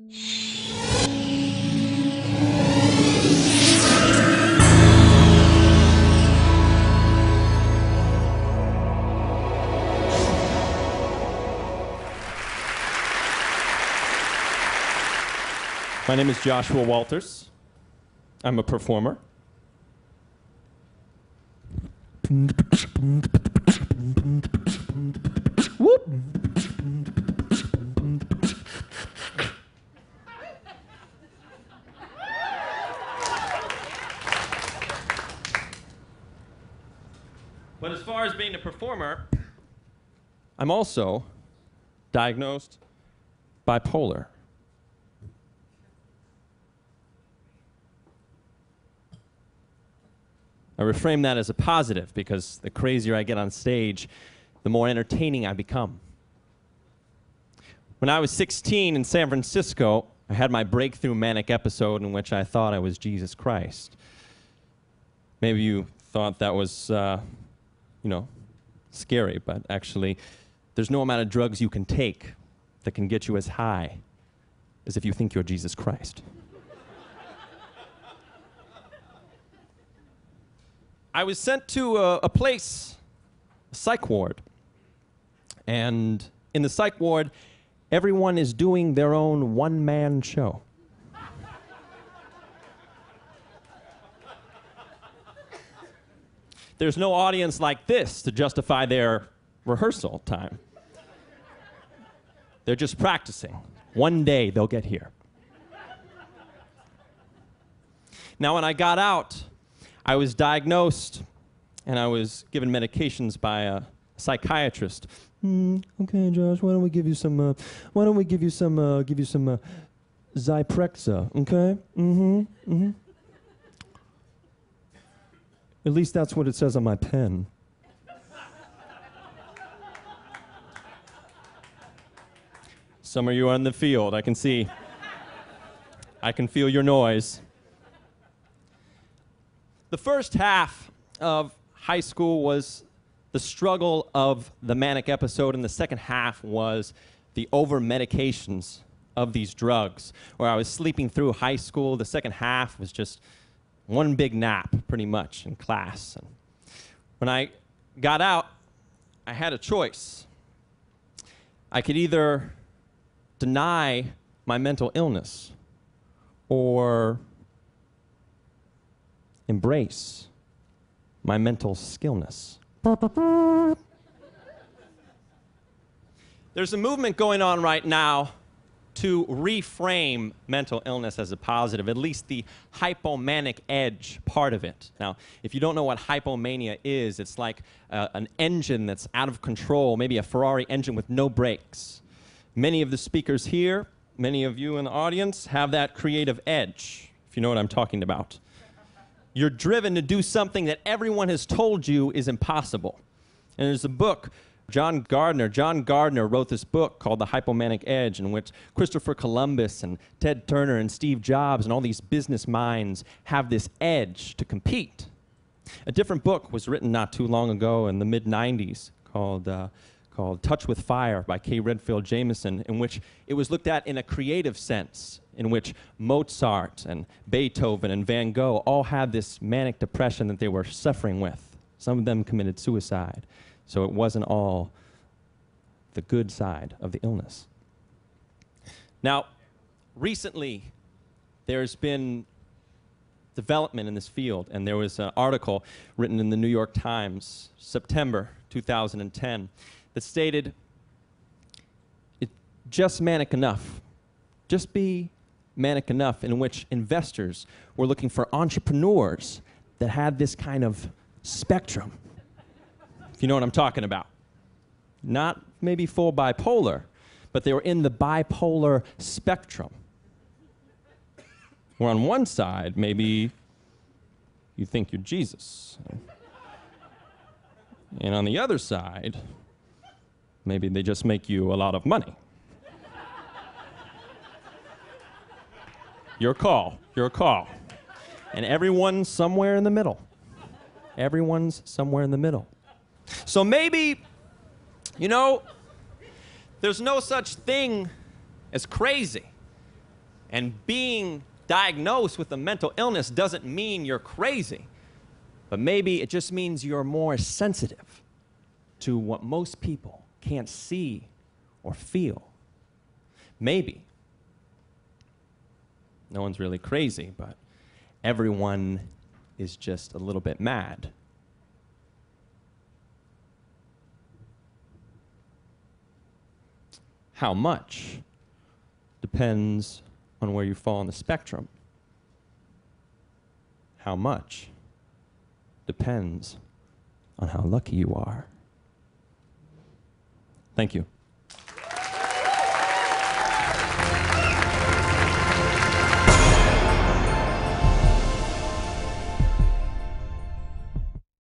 My name is Joshua Walters. I'm a performer. Whoop. But as far as being a performer, I'm also diagnosed bipolar. I reframe that as a positive because the crazier I get on stage, the more entertaining I become. When I was 16 in San Francisco, I had my breakthrough manic episode in which I thought I was Jesus Christ. Maybe you thought that was, scary, but actually, there's no amount of drugs you can take that can get you as high as if you think you're Jesus Christ. I was sent to a place, a psych ward. And in the psych ward, everyone is doing their own one-man show. There's no audience like this to justify their rehearsal time. They're just practicing. One day they'll get here. Now, when I got out, I was diagnosed and I was given medications by a psychiatrist. Okay, Josh, why don't we give you some Zyprexa, okay? At least that's what it says on my pen. Some of you are in the field, I can see. I can feel your noise. The first half of high school was the struggle of the manic episode, and the second half was the over-medications of these drugs, where I was sleeping through high school. The second half was just one big nap, pretty much, in class. And when I got out, I had a choice. I could either deny my mental illness or embrace my mental skillness. There's a movement going on right now to reframe mental illness as a positive, at least the hypomanic edge part of it. Now, if you don't know what hypomania is, it's like an engine that's out of control, maybe a Ferrari engine with no brakes. Many of the speakers here, many of you in the audience, have that creative edge, if you know what I'm talking about. You're driven to do something that everyone has told you is impossible. And there's a book, John Gardner wrote this book called The Hypomanic Edge, in which Christopher Columbus and Ted Turner and Steve Jobs and all these business minds have this edge to compete. A different book was written not too long ago in the mid-90s called Touch with Fire by K. Redfield Jamison, in which it was looked at in a creative sense, in which Mozart and Beethoven and Van Gogh all had this manic depression that they were suffering with. Some of them committed suicide, so it wasn't all the good side of the illness. Now, recently, there's been development in this field, and there was an article written in the New York Times, September 2010, that stated, it's just manic enough. Just be manic enough, in which investors were looking for entrepreneurs that had this kind of spectrum, if you know what I'm talking about. Not maybe full bipolar, but they were in the bipolar spectrum. Where on one side, maybe you think you're Jesus. And on the other side, maybe they just make you a lot of money. Your call, your call. And everyone's somewhere in the middle. Everyone's somewhere in the middle. So maybe, there's no such thing as crazy. And being diagnosed with a mental illness doesn't mean you're crazy, but maybe it just means you're more sensitive to what most people can't see or feel. Maybe. No one's really crazy, but everyone is just a little bit mad. How much depends on where you fall on the spectrum. How much depends on how lucky you are. Thank you.